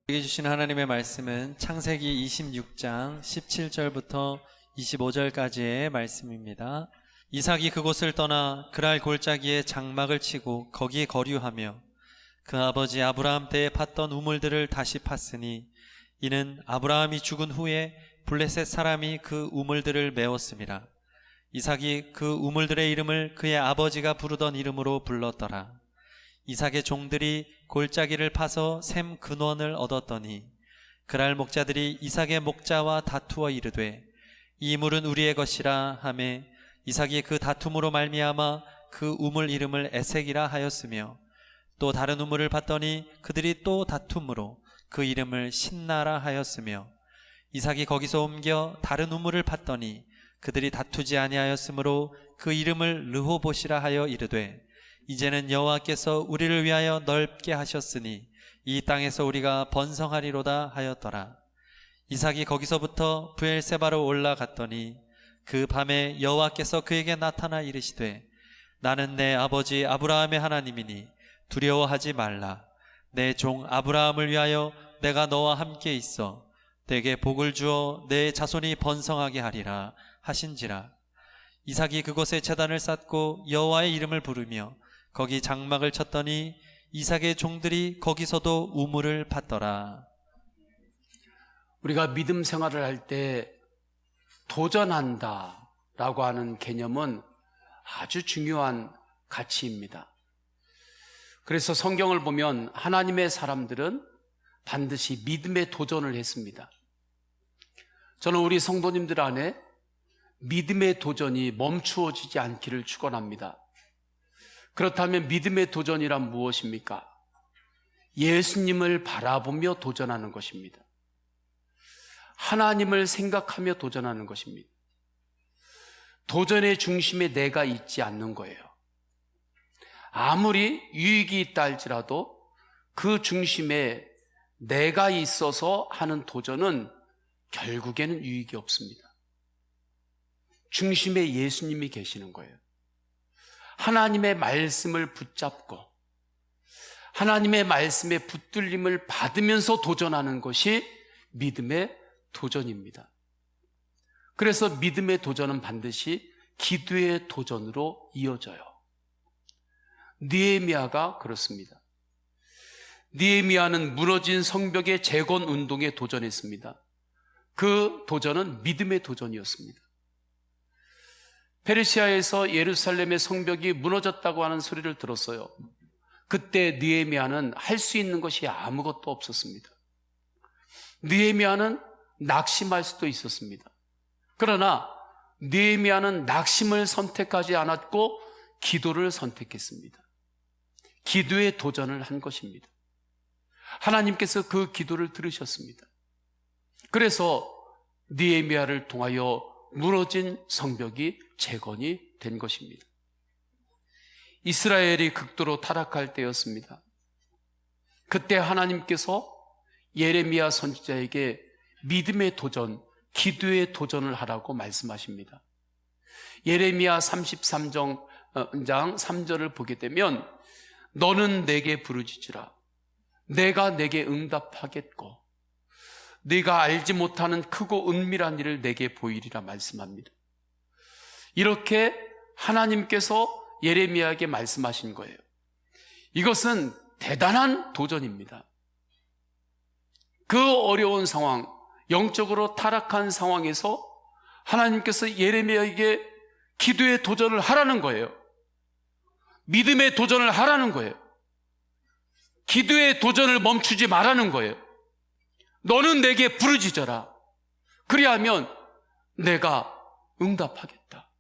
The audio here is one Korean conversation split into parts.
우리에게 주신 하나님의 말씀은 창세기 26장 17절부터 25절까지의 말씀입니다. 이삭이 그곳을 떠나 그랄 골짜기에 장막을 치고 거기 거류하며 그 아버지 아브라함 때에 팠던 우물들을 다시 팠으니 이는 아브라함이 죽은 후에 블레셋 사람이 그 우물들을 메웠음이라. 이삭이 그 우물들의 이름을 그의 아버지가 부르던 이름으로 불렀더라. 이삭의 종들이 골짜기를 파서 샘 근원을 얻었더니 그랄 목자들이 이삭의 목자와 다투어 이르되 이 물은 우리의 것이라 하매 이삭이 그 다툼으로 말미암아 그 우물 이름을 에색이라 하였으며 또 다른 우물을 봤더니 그들이 또 다툼으로 그 이름을 신나라 하였으며 이삭이 거기서 옮겨 다른 우물을 봤더니 그들이 다투지 아니하였으므로 그 이름을 르호봇이라 하여 이르되 이제는 여호와께서 우리를 위하여 넓게 하셨으니 이 땅에서 우리가 번성하리로다 하였더라. 이삭이 거기서부터 브엘세바로 올라갔더니 그 밤에 여호와께서 그에게 나타나 이르시되 나는 내 아버지 아브라함의 하나님이니 두려워하지 말라. 내 종 아브라함을 위하여 내가 너와 함께 있어 내게 복을 주어 내 자손이 번성하게 하리라 하신지라. 이삭이 그곳에 제단을 쌓고 여호와의 이름을 부르며 거기 장막을 쳤더니 이삭의 종들이 거기서도 우물을 팠더라. 우리가 믿음 생활을 할 때 도전한다 라고 하는 개념은 아주 중요한 가치입니다. 그래서 성경을 보면 하나님의 사람들은 반드시 믿음의 도전을 했습니다. 저는 우리 성도님들 안에 믿음의 도전이 멈추어지지 않기를 축원합니다. 그렇다면 믿음의 도전이란 무엇입니까? 예수님을 바라보며 도전하는 것입니다. 하나님을 생각하며 도전하는 것입니다. 도전의 중심에 내가 있지 않는 거예요. 아무리 유익이 있다 할지라도 그 중심에 내가 있어서 하는 도전은 결국에는 유익이 없습니다. 중심에 예수님이 계시는 거예요. 하나님의 말씀을 붙잡고 하나님의 말씀에 붙들림을 받으면서 도전하는 것이 믿음의 도전입니다. 그래서 믿음의 도전은 반드시 기도의 도전으로 이어져요. 느헤미야가 그렇습니다. 느헤미야는 무너진 성벽의 재건 운동에 도전했습니다. 그 도전은 믿음의 도전이었습니다. 페르시아에서 예루살렘의 성벽이 무너졌다고 하는 소리를 들었어요. 그때 느헤미야는 할 수 있는 것이 아무것도 없었습니다. 느헤미야는 낙심할 수도 있었습니다. 그러나 느헤미야는 낙심을 선택하지 않았고 기도를 선택했습니다. 기도의 도전을 한 것입니다. 하나님께서 그 기도를 들으셨습니다. 그래서 느헤미야를 통하여 무너진 성벽이 재건이 된 것입니다. 이스라엘이 극도로 타락할 때였습니다. 그때 하나님께서 예레미야 선지자에게 믿음의 도전, 기도의 도전을 하라고 말씀하십니다. 예레미야 33장 3절을 보게 되면 너는 내게 부르짖으라. 내가 내게 응답하겠고 네가 알지 못하는 크고 은밀한 일을 내게 보이리라 말씀합니다. 이렇게 하나님께서 예레미야에게 말씀하신 거예요. 이것은 대단한 도전입니다. 그 어려운 상황, 영적으로 타락한 상황에서 하나님께서 예레미야에게 기도의 도전을 하라는 거예요. 믿음의 도전을 하라는 거예요. 기도의 도전을 멈추지 말라는 거예요. 너는 내게 부르짖어라. 그리하면 내가 응답하겠다.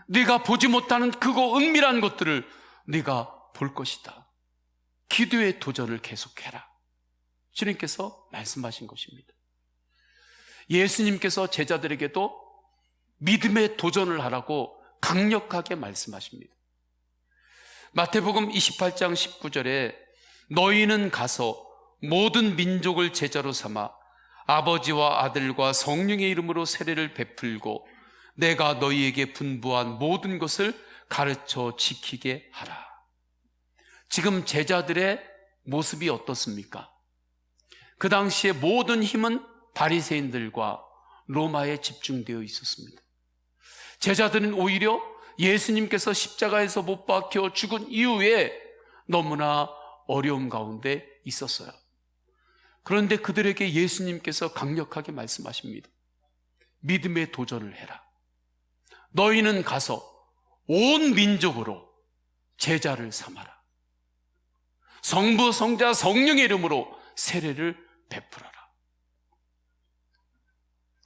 네가 보지 못하는 크고 은밀한 것들을 네가 볼 것이다. 기도의 도전을 계속해라. 주님께서 말씀하신 것입니다. 예수님께서 제자들에게도 믿음의 도전을 하라고 강력하게 말씀하십니다. 마태복음 28장 19절에 너희는 가서 모든 민족을 제자로 삼아 아버지와 아들과 성령의 이름으로 세례를 베풀고 내가 너희에게 분부한 모든 것을 가르쳐 지키게 하라. 지금 제자들의 모습이 어떻습니까? 그 당시에 모든 힘은 바리새인들과 로마에 집중되어 있었습니다. 제자들은 오히려 예수님께서 십자가에서 못 박혀 죽은 이후에 너무나 어려움 가운데 있었어요. 그런데 그들에게 예수님께서 강력하게 말씀하십니다. 믿음의 도전을 해라. 너희는 가서 온 민족으로 제자를 삼아라. 성부, 성자, 성령의 이름으로 세례를 베풀어라.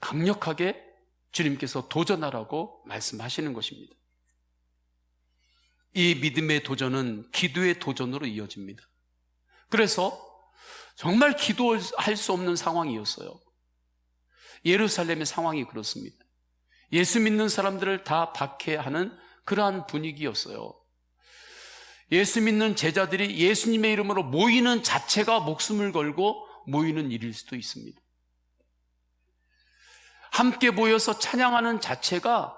강력하게 주님께서 도전하라고 말씀하시는 것입니다. 이 믿음의 도전은 기도의 도전으로 이어집니다. 그래서 정말 기도할 수 없는 상황이었어요. 예루살렘의 상황이 그렇습니다. 예수 믿는 사람들을 다 박해하는 그러한 분위기였어요. 예수 믿는 제자들이 예수님의 이름으로 모이는 자체가 목숨을 걸고 모이는 일일 수도 있습니다. 함께 모여서 찬양하는 자체가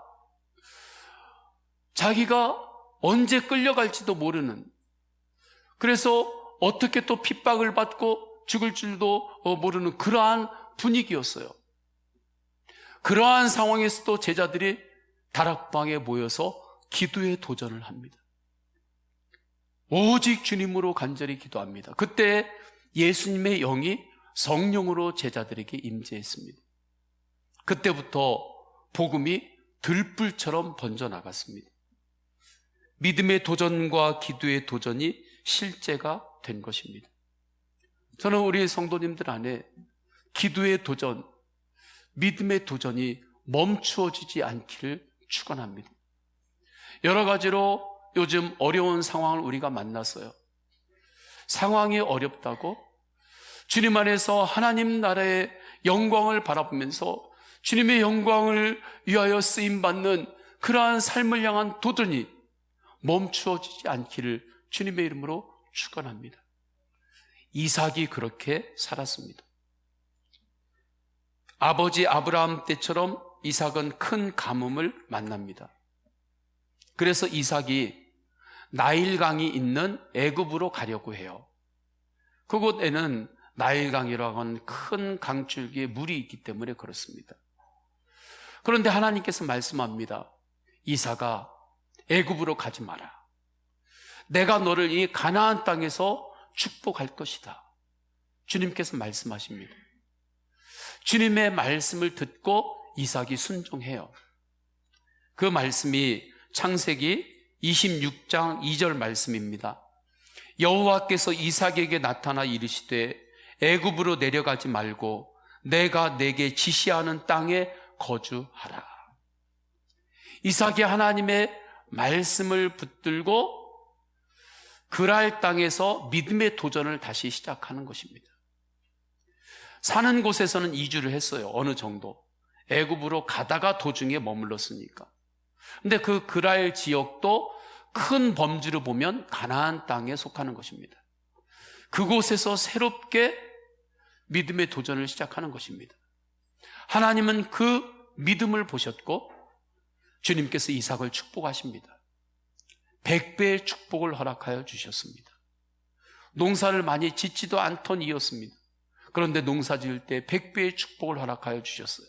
자기가 언제 끌려갈지도 모르는, 그래서 어떻게 또 핍박을 받고 죽을 줄도 모르는 그러한 분위기였어요. 그러한 상황에서도 제자들이 다락방에 모여서 기도의 도전을 합니다. 오직 주님으로 간절히 기도합니다. 그때 예수님의 영이 성령으로 제자들에게 임재했습니다. 그때부터 복음이 들불처럼 번져나갔습니다. 믿음의 도전과 기도의 도전이 실제가 된 것입니다. 저는 우리 성도님들 안에 기도의 도전, 믿음의 도전이 멈추어지지 않기를 축원합니다. 여러 가지로 요즘 어려운 상황을 우리가 만났어요. 상황이 어렵다고 주님 안에서 하나님 나라의 영광을 바라보면서 주님의 영광을 위하여 쓰임받는 그러한 삶을 향한 도전이 멈추어지지 않기를 주님의 이름으로 축원합니다. 이삭이 그렇게 살았습니다. 아버지 아브라함 때처럼 이삭은 큰 가뭄을 만납니다. 그래서 이삭이 나일강이 있는 애굽으로 가려고 해요. 그곳에는 나일강이라고 하는 큰 강줄기에 물이 있기 때문에 그렇습니다. 그런데 하나님께서 말씀합니다. 이삭아, 애굽으로 가지 마라. 내가 너를 이 가나안 땅에서 축복할 것이다. 주님께서 말씀하십니다. 주님의 말씀을 듣고 이삭이 순종해요. 그 말씀이 창세기 26장 2절 말씀입니다. 여호와께서 이삭에게 나타나 이르시되 애굽으로 내려가지 말고 내가 내게 지시하는 땅에 거주하라. 이삭이 하나님의 말씀을 붙들고 그랄 땅에서 믿음의 도전을 다시 시작하는 것입니다. 사는 곳에서는 이주를 했어요. 어느 정도. 애굽으로 가다가 도중에 머물렀으니까. 근데 그 그랄 지역도 큰 범주를 보면 가나안 땅에 속하는 것입니다. 그곳에서 새롭게 믿음의 도전을 시작하는 것입니다. 하나님은 그 믿음을 보셨고 주님께서 이삭을 축복하십니다. 100배의 축복을 허락하여 주셨습니다. 농사를 많이 짓지도 않던 이었습니다. 그런데 농사 지을 때 100배의 축복을 허락하여 주셨어요.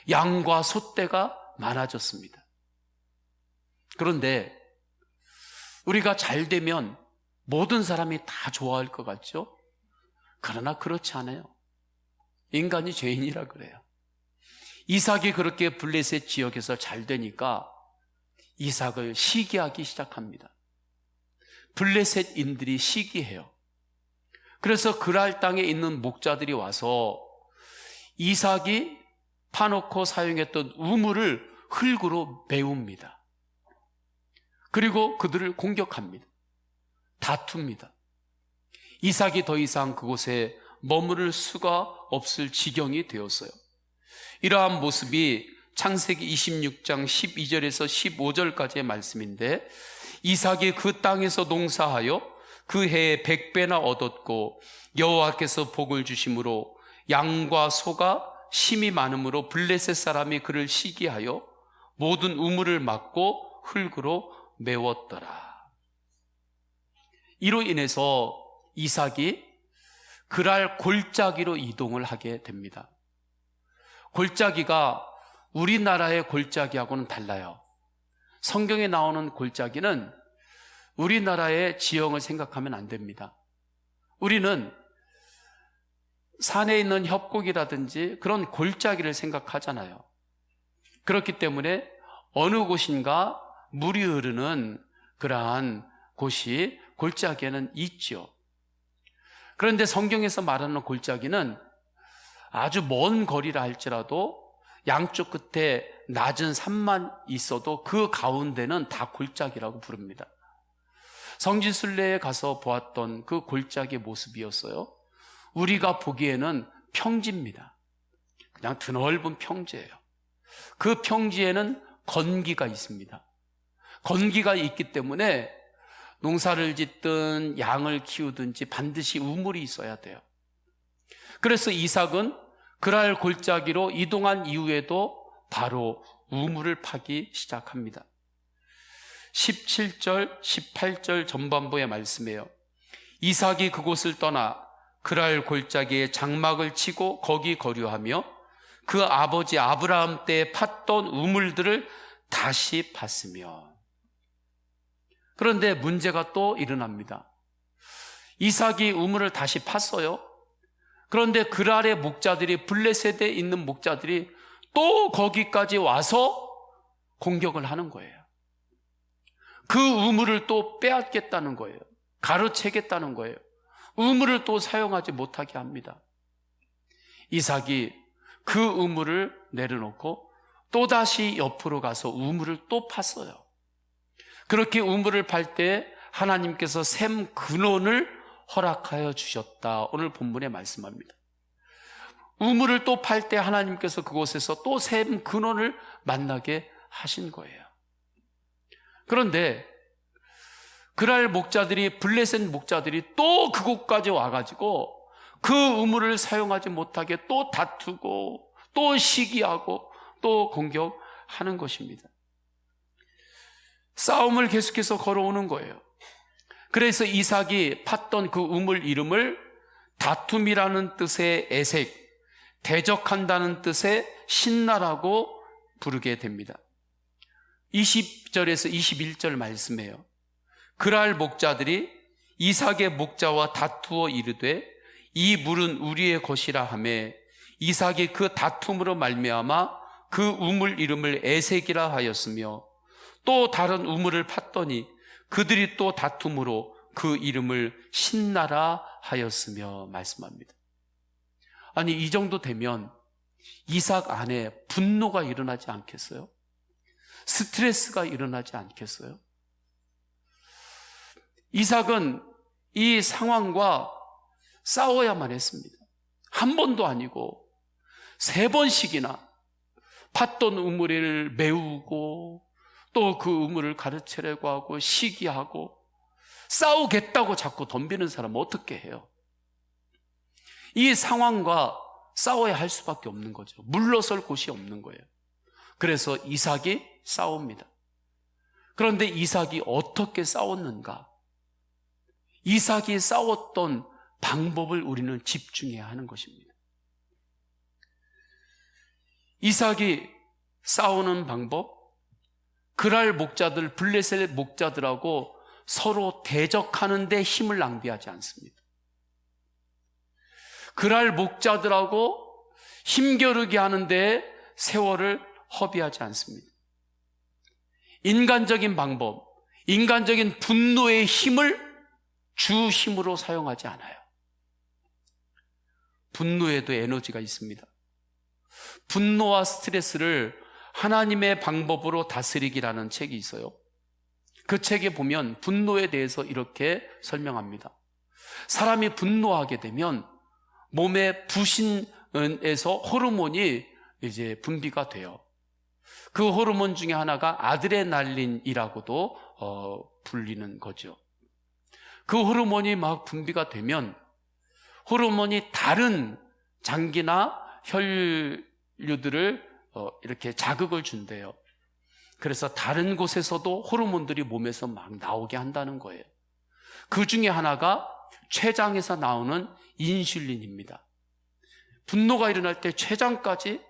양과 소떼가 많아졌습니다. 그런데 우리가 잘 되면 모든 사람이 다 좋아할 것 같죠? 그러나 그렇지 않아요. 인간이 죄인이라 그래요. 이삭이 그렇게 블레셋 지역에서 잘 되니까 이삭을 시기하기 시작합니다. 블레셋인들이 시기해요. 그래서 그랄 땅에 있는 목자들이 와서 이삭이 파놓고 사용했던 우물을 흙으로 메웁니다. 그리고 그들을 공격합니다. 다툽니다. 이삭이 더 이상 그곳에 머무를 수가 없을 지경이 되었어요. 이러한 모습이 창세기 26장 12절에서 15절까지의 말씀인데, 이삭이 그 땅에서 농사하여 그 해에 100배나 얻었고 여호와께서 복을 주심으로 양과 소가 심이 많음으로 블레셋 사람이 그를 시기하여 모든 우물을 막고 흙으로 메웠더라. 이로 인해서 이삭이 그랄 골짜기로 이동을 하게 됩니다. 골짜기가 우리나라의 골짜기하고는 달라요. 성경에 나오는 골짜기는 우리나라의 지형을 생각하면 안 됩니다. 우리는 산에 있는 협곡이라든지 그런 골짜기를 생각하잖아요. 그렇기 때문에 어느 곳인가 물이 흐르는 그러한 곳이 골짜기에는 있죠. 그런데 성경에서 말하는 골짜기는 아주 먼 거리라 할지라도 양쪽 끝에 낮은 산만 있어도 그 가운데는 다 골짜기라고 부릅니다. 성지순례에 가서 보았던 그 골짜기의 모습이었어요. 우리가 보기에는 평지입니다. 그냥 드넓은 평지예요. 그 평지에는 건기가 있습니다. 건기가 있기 때문에 농사를 짓든 양을 키우든지 반드시 우물이 있어야 돼요. 그래서 이삭은 그랄 골짜기로 이동한 이후에도 바로 우물을 파기 시작합니다. 17절, 18절 전반부의 말씀이에요. 이삭이 그곳을 떠나 그랄 골짜기에 장막을 치고 거기 거류하며 그 아버지 아브라함 때에 팠던 우물들을 다시 팠으며. 그런데 문제가 또 일어납니다. 이삭이 우물을 다시 팠어요. 그런데 그랄의 목자들이, 블레셋에 있는 목자들이 또 거기까지 와서 공격을 하는 거예요. 그 우물을 또 빼앗겠다는 거예요. 가로채겠다는 거예요. 우물을 또 사용하지 못하게 합니다. 이삭이 그 우물을 내려놓고 또다시 옆으로 가서 우물을 또 팠어요. 그렇게 우물을 팔 때 하나님께서 샘 근원을 허락하여 주셨다. 오늘 본문에 말씀합니다. 우물을 또 팔 때 하나님께서 그곳에서 또 샘 근원을 만나게 하신 거예요. 그런데 그랄 목자들이, 블레셋 목자들이 또 그곳까지 와가지고 그 우물을 사용하지 못하게 또 다투고 또 시기하고 또 공격하는 것입니다. 싸움을 계속해서 걸어오는 거예요. 그래서 이삭이 팠던 그 우물 이름을 다툼이라는 뜻의 에색, 대적한다는 뜻의 신나라고 부르게 됩니다. 20절에서 21절 말씀이에요. 그랄 목자들이 이삭의 목자와 다투어 이르되 이 물은 우리의 것이라 하며 이삭이 그 다툼으로 말미암아 그 우물 이름을 에색이라 하였으며 또 다른 우물을 팠더니 그들이 또 다툼으로 그 이름을 신나라 하였으며 말씀합니다. 아니, 이 정도 되면 이삭 안에 분노가 일어나지 않겠어요? 스트레스가 일어나지 않겠어요? 이삭은 이 상황과 싸워야만 했습니다. 한 번도 아니고 3번씩이나 팠던 우물을 메우고 또 그 우물을 가르치려고 하고 시기하고 싸우겠다고 자꾸 덤비는 사람은 어떻게 해요? 이 상황과 싸워야 할 수밖에 없는 거죠. 물러설 곳이 없는 거예요. 그래서 이삭이 싸웁니다. 그런데 이삭이 어떻게 싸웠는가? 이삭이 싸웠던 방법을 우리는 집중해야 하는 것입니다. 이삭이 싸우는 방법, 그랄 목자들, 블레셋 목자들하고 서로 대적하는 데 힘을 낭비하지 않습니다. 그랄 목자들하고 힘겨루게 하는 데 세월을 허비하지 않습니다. 인간적인 방법, 인간적인 분노의 힘을 주 힘으로 사용하지 않아요. 분노에도 에너지가 있습니다. 분노와 스트레스를 하나님의 방법으로 다스리기라는 책이 있어요. 그 책에 보면 분노에 대해서 이렇게 설명합니다. 사람이 분노하게 되면 몸의 부신에서 호르몬이 이제 분비가 돼요. 그 호르몬 중에 하나가 아드레날린이라고도 불리는 거죠. 그 호르몬이 막 분비가 되면 호르몬이 다른 장기나 혈류들을 이렇게 자극을 준대요. 그래서 다른 곳에서도 호르몬들이 몸에서 막 나오게 한다는 거예요. 그 중에 하나가 췌장에서 나오는 인슐린입니다. 분노가 일어날 때 췌장까지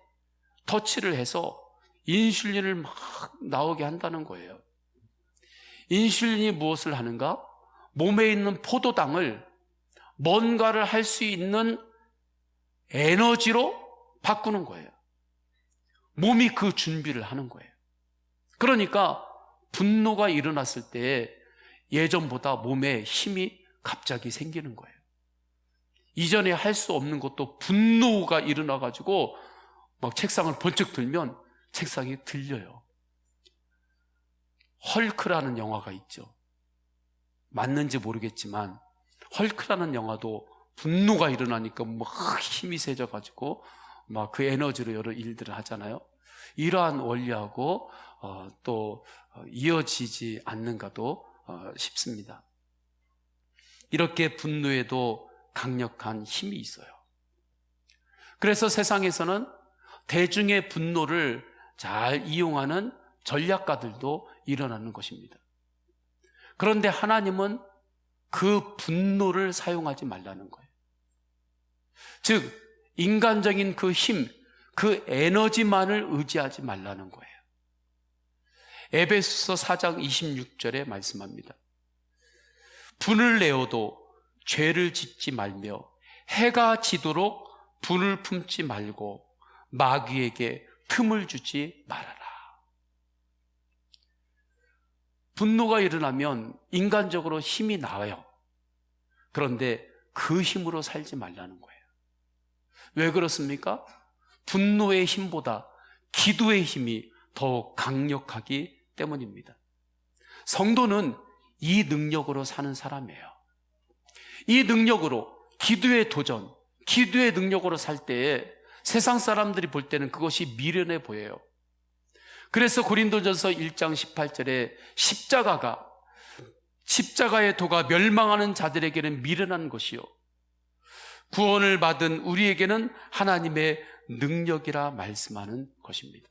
터치를 해서 인슐린을 막 나오게 한다는 거예요. 인슐린이 무엇을 하는가? 몸에 있는 포도당을 뭔가를 할 수 있는 에너지로 바꾸는 거예요. 몸이 그 준비를 하는 거예요. 그러니까 분노가 일어났을 때 예전보다 몸에 힘이 갑자기 생기는 거예요. 이전에 할 수 없는 것도 분노가 일어나가지고 막 책상을 번쩍 들면 책상이 들려요. 헐크라는 영화가 있죠. 맞는지 모르겠지만 헐크라는 영화도 분노가 일어나니까 막 힘이 세져가지고 막 그 에너지로 여러 일들을 하잖아요. 이러한 원리하고 또 이어지지 않는가도 싶습니다. 이렇게 분노에도 강력한 힘이 있어요. 그래서 세상에서는 대중의 분노를 잘 이용하는 전략가들도 일어나는 것입니다. 그런데 하나님은 그 분노를 사용하지 말라는 거예요. 즉 인간적인 그 힘, 그 에너지만을 의지하지 말라는 거예요. 에베소서 4장 26절에 말씀합니다. 분을 내어도 죄를 짓지 말며 해가 지도록 분을 품지 말고 마귀에게 틈을 주지 말아라. 분노가 일어나면 인간적으로 힘이 나와요. 그런데 그 힘으로 살지 말라는 거예요. 왜 그렇습니까? 분노의 힘보다 기도의 힘이 더 강력하기 때문입니다. 성도는 이 능력으로 사는 사람이에요. 이 능력으로 기도의 도전, 기도의 능력으로 살 때에 세상 사람들이 볼 때는 그것이 미련해 보여요. 그래서 고린도전서 1장 18절에 십자가의 도가 멸망하는 자들에게는 미련한 것이요 구원을 받은 우리에게는 하나님의 능력이라 말씀하는 것입니다.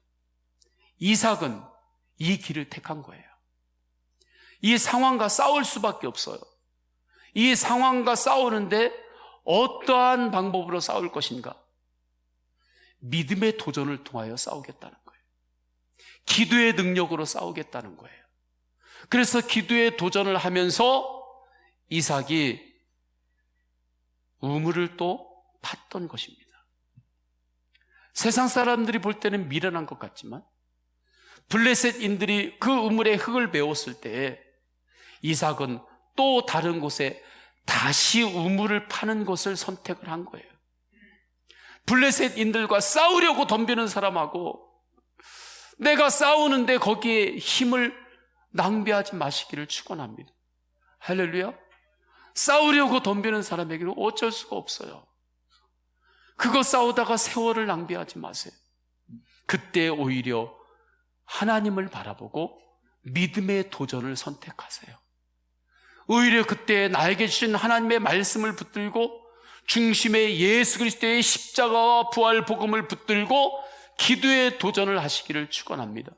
이삭은 이 길을 택한 거예요. 이 상황과 싸울 수밖에 없어요. 이 상황과 싸우는데 어떠한 방법으로 싸울 것인가? 믿음의 도전을 통하여 싸우겠다는 거예요. 기도의 능력으로 싸우겠다는 거예요. 그래서 기도의 도전을 하면서 이삭이 우물을 또 팠던 것입니다. 세상 사람들이 볼 때는 미련한 것 같지만 블레셋인들이 그 우물에 흙을 메웠을 때 이삭은 또 다른 곳에 다시 우물을 파는 것을 선택을 한 거예요. 블레셋인들과 싸우려고 덤비는 사람하고 내가 싸우는데 거기에 힘을 낭비하지 마시기를 축원합니다. 할렐루야. 싸우려고 덤비는 사람에게는 어쩔 수가 없어요. 그거 싸우다가 세월을 낭비하지 마세요. 그때 오히려 하나님을 바라보고 믿음의 도전을 선택하세요. 오히려 그때 나에게 주신 하나님의 말씀을 붙들고 중심에 예수 그리스도의 십자가와 부활 복음을 붙들고 기도의 도전을 하시기를 축원합니다.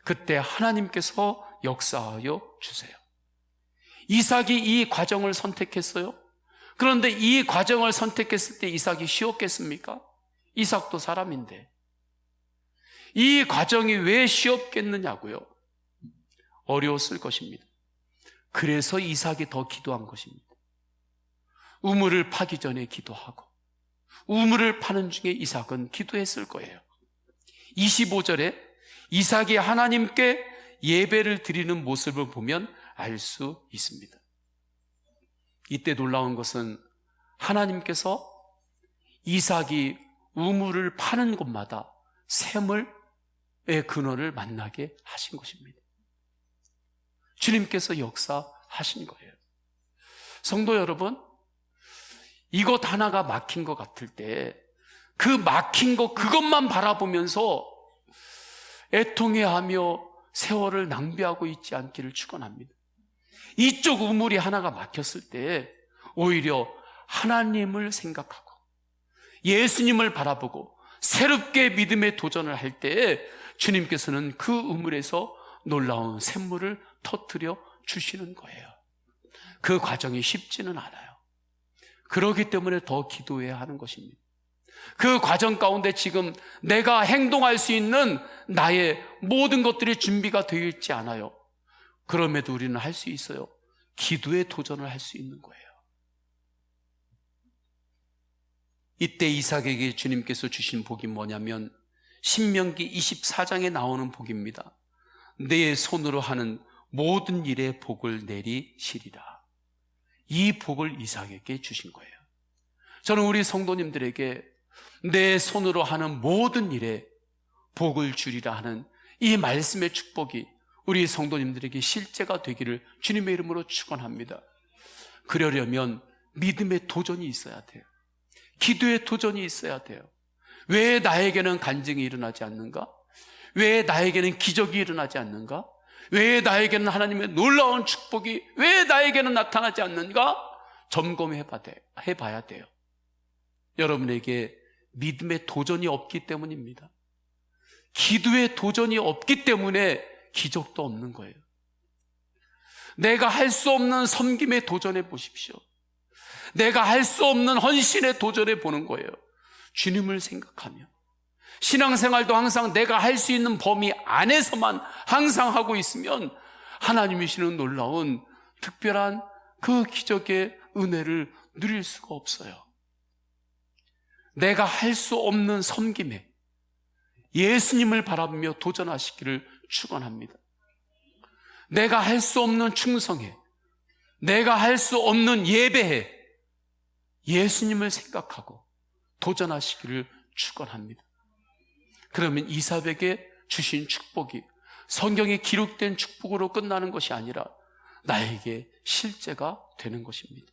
그때 하나님께서 역사하여 주세요. 이삭이 이 과정을 선택했어요. 그런데 이 과정을 선택했을 때 이삭이 쉬웠겠습니까? 이삭도 사람인데 이 과정이 왜 쉬웠겠느냐고요? 어려웠을 것입니다. 그래서 이삭이 더 기도한 것입니다. 우물을 파기 전에 기도하고 우물을 파는 중에 이삭은 기도했을 거예요. 25절에 이삭이 하나님께 예배를 드리는 모습을 보면 알 수 있습니다. 이때 놀라운 것은 하나님께서 이삭이 우물을 파는 곳마다 샘의 근원을 만나게 하신 것입니다. 주님께서 역사하신 거예요. 성도 여러분, 이것 하나가 막힌 것 같을 때 그 막힌 것 그것만 바라보면서 애통해하며 세월을 낭비하고 있지 않기를 축원합니다. 이쪽 우물이 하나가 막혔을 때 오히려 하나님을 생각하고 예수님을 바라보고 새롭게 믿음의 도전을 할 때 주님께서는 그 우물에서 놀라운 샘물을 터뜨려 주시는 거예요. 그 과정이 쉽지는 않아요. 그러기 때문에 더 기도해야 하는 것입니다. 그 과정 가운데 지금 내가 행동할 수 있는 나의 모든 것들이 준비가 되어 있지 않아요. 그럼에도 우리는 할 수 있어요. 기도의 도전을 할 수 있는 거예요. 이때 이삭에게 주님께서 주신 복이 뭐냐면 신명기 24장에 나오는 복입니다. 내 손으로 하는 모든 일에 복을 내리시리라. 이 복을 이삭에게 주신 거예요. 저는 우리 성도님들에게 내 손으로 하는 모든 일에 복을 주리라 하는 이 말씀의 축복이 우리 성도님들에게 실제가 되기를 주님의 이름으로 축원합니다. 그러려면 믿음의 도전이 있어야 돼요. 기도의 도전이 있어야 돼요. 왜 나에게는 간증이 일어나지 않는가? 왜 나에게는 기적이 일어나지 않는가? 왜 나에게는 하나님의 놀라운 축복이 왜 나에게는 나타나지 않는가? 점검해봐야 돼요. 여러분에게 믿음의 도전이 없기 때문입니다. 기도의 도전이 없기 때문에 기적도 없는 거예요. 내가 할 수 없는 섬김에 도전해 보십시오. 내가 할 수 없는 헌신에 도전해 보는 거예요. 주님을 생각하며 신앙생활도 항상 내가 할 수 있는 범위 안에서만 항상 하고 있으면 하나님이시는 놀라운 특별한 그 기적의 은혜를 누릴 수가 없어요. 내가 할 수 없는 섬김에 예수님을 바라보며 도전하시기를 축원합니다. 내가 할 수 없는 충성에, 내가 할 수 없는 예배에 예수님을 생각하고 도전하시기를 축원합니다. 그러면 이삭에게 주신 축복이 성경에 기록된 축복으로 끝나는 것이 아니라 나에게 실제가 되는 것입니다.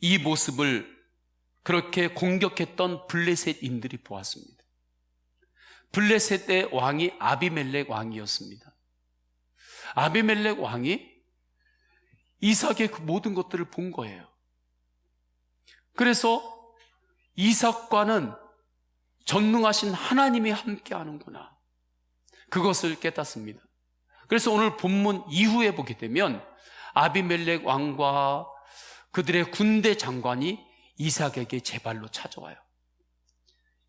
이 모습을 그렇게 공격했던 블레셋인들이 보았습니다. 블레셋의 왕이 아비멜렉 왕이었습니다. 아비멜렉 왕이 이삭의 그 모든 것들을 본 거예요. 그래서 이삭과는 전능하신 하나님이 함께 하는구나, 그것을 깨닫습니다. 그래서 오늘 본문 이후에 보게 되면 아비멜렉 왕과 그들의 군대 장관이 이삭에게 제발로 찾아와요.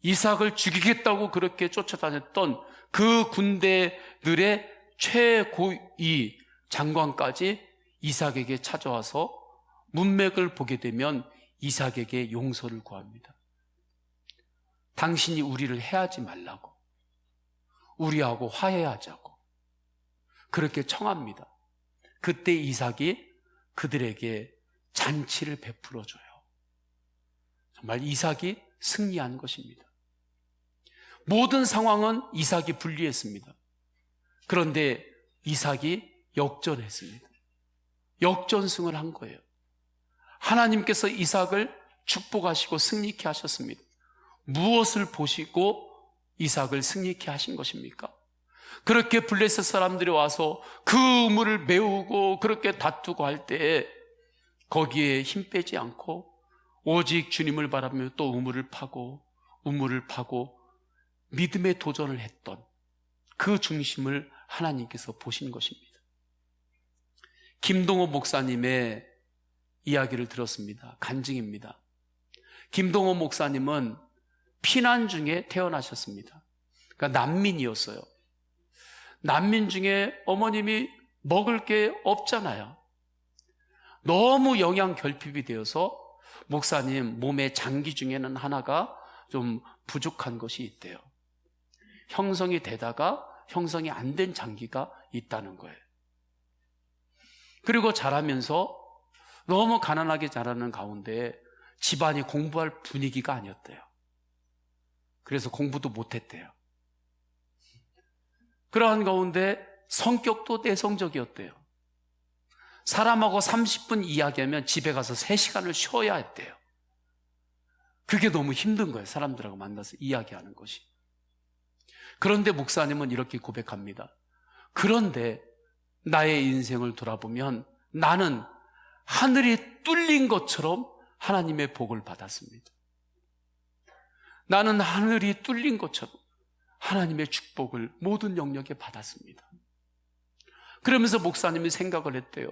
이삭을 죽이겠다고 그렇게 쫓아다녔던 그 군대들의 최고위 장관까지 이삭에게 찾아와서 문맥을 보게 되면 이삭에게 용서를 구합니다. 당신이 우리를 해하지 말라고, 우리하고 화해하자고 그렇게 청합니다. 그때 이삭이 그들에게 잔치를 베풀어줘요. 정말 이삭이 승리한 것입니다. 모든 상황은 이삭이 불리했습니다. 그런데 이삭이 역전했습니다. 역전승을 한 거예요. 하나님께서 이삭을 축복하시고 승리케 하셨습니다. 무엇을 보시고 이삭을 승리케 하신 것입니까? 그렇게 블레셋 사람들이 와서 그 우물을 메우고 그렇게 다투고 할 때에 거기에 힘 빼지 않고 오직 주님을 바라보며 또 우물을 파고 믿음의 도전을 했던 그 중심을 하나님께서 보신 것입니다. 김동호 목사님의 이야기를 들었습니다. 간증입니다. 김동호 목사님은 피난 중에 태어나셨습니다. 그러니까 난민이었어요. 난민 중에 어머님이 먹을 게 없잖아요. 너무 영양 결핍이 되어서 목사님 몸의 장기 중에는 하나가 좀 부족한 것이 있대요. 형성이 되다가 형성이 안 된 장기가 있다는 거예요. 그리고 자라면서 너무 가난하게 자라는 가운데 집안이 공부할 분위기가 아니었대요. 그래서 공부도 못했대요. 그러한 가운데 성격도 내성적이었대요. 사람하고 30분 이야기하면 집에 가서 3시간을 쉬어야 했대요. 그게 너무 힘든 거예요. 사람들하고 만나서 이야기하는 것이. 그런데 목사님은 이렇게 고백합니다. 그런데 나의 인생을 돌아보면 나는 하늘이 뚫린 것처럼 하나님의 복을 받았습니다. 나는 하늘이 뚫린 것처럼 하나님의 축복을 모든 영역에 받았습니다. 그러면서 목사님이 생각을 했대요.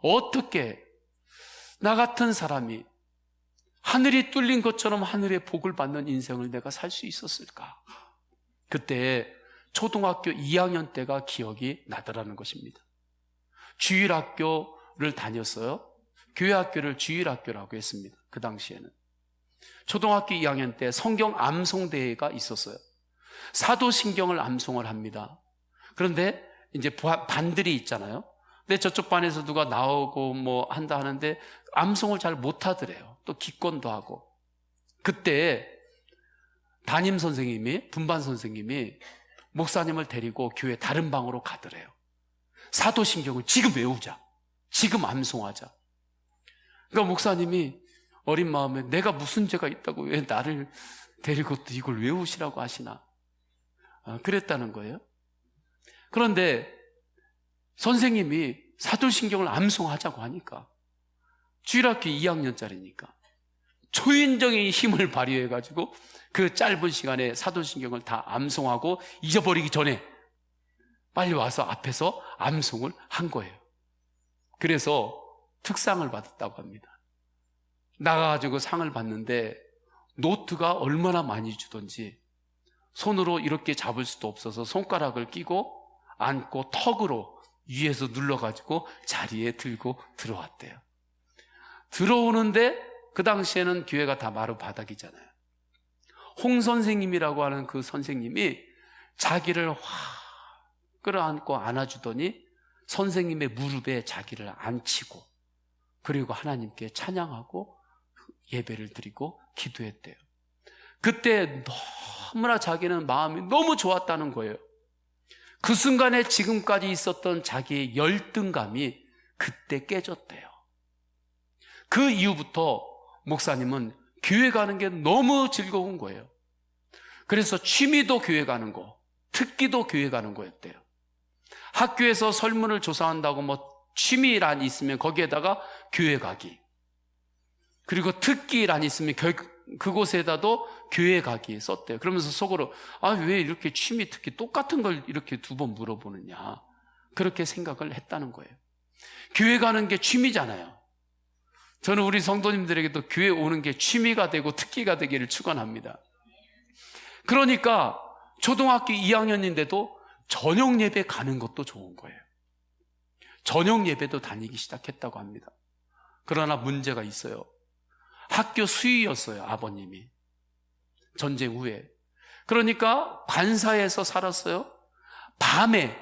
어떻게 나 같은 사람이 하늘이 뚫린 것처럼 하늘의 복을 받는 인생을 내가 살 수 있었을까? 그때 초등학교 2학년 때가 기억이 나더라는 것입니다. 주일학교를 다녔어요. 교회 학교를 주일학교라고 했습니다. 그 당시에는. 초등학교 2학년 때 성경 암송대회가 있었어요. 사도신경을 암송을 합니다. 그런데 이제 반들이 있잖아요. 근데 저쪽 반에서 누가 나오고 뭐 한다 하는데 암송을 잘 못하더래요. 또 기권도 하고. 그때 담임 선생님이, 분반 선생님이 목사님을 데리고 교회 다른 방으로 가더래요. 사도신경을 지금 외우자. 지금 암송하자. 그러니까 목사님이 어린 마음에 내가 무슨 죄가 있다고 왜 나를 데리고 또 이걸 외우시라고 하시나. 그랬다는 거예요. 그런데 선생님이 사도신경을 암송하자고 하니까 주일학교 2학년짜리니까 초인적인 힘을 발휘해가지고 그 짧은 시간에 사도신경을 다 암송하고 잊어버리기 전에 빨리 와서 앞에서 암송을 한 거예요. 그래서 특상을 받았다고 합니다. 나가가지고 상을 받는데 노트가 얼마나 많이 주던지 손으로 이렇게 잡을 수도 없어서 손가락을 끼고 안고 턱으로 위에서 눌러가지고 자리에 들고 들어왔대요. 들어오는데 그 당시에는 교회가 다 마루 바닥이잖아요. 홍 선생님이라고 하는 그 선생님이 자기를 확 끌어안고 안아주더니 선생님의 무릎에 자기를 앉히고 그리고 하나님께 찬양하고 예배를 드리고 기도했대요. 그때 너무나 자기는 마음이 너무 좋았다는 거예요. 그 순간에 지금까지 있었던 자기의 열등감이 그때 깨졌대요. 그 이후부터 목사님은 교회 가는 게 너무 즐거운 거예요. 그래서 취미도 교회 가는 거, 특기도 교회 가는 거였대요. 학교에서 설문을 조사한다고 뭐 취미란 있으면 거기에다가 교회 가기, 그리고 특기란 있으면 그곳에다도 교회 가기 썼대요. 그러면서 속으로 왜 이렇게 취미 특기 똑같은 걸 이렇게 두 번 물어보느냐, 그렇게 생각을 했다는 거예요. 교회 가는 게 취미잖아요. 저는 우리 성도님들에게도 교회 오는 게 취미가 되고 특기가 되기를 축원합니다. 그러니까 초등학교 2학년인데도 저녁 예배 가는 것도 좋은 거예요. 저녁 예배도 다니기 시작했다고 합니다. 그러나 문제가 있어요. 학교 수위였어요, 아버님이. 전쟁 후에. 그러니까 관사에서 살았어요. 밤에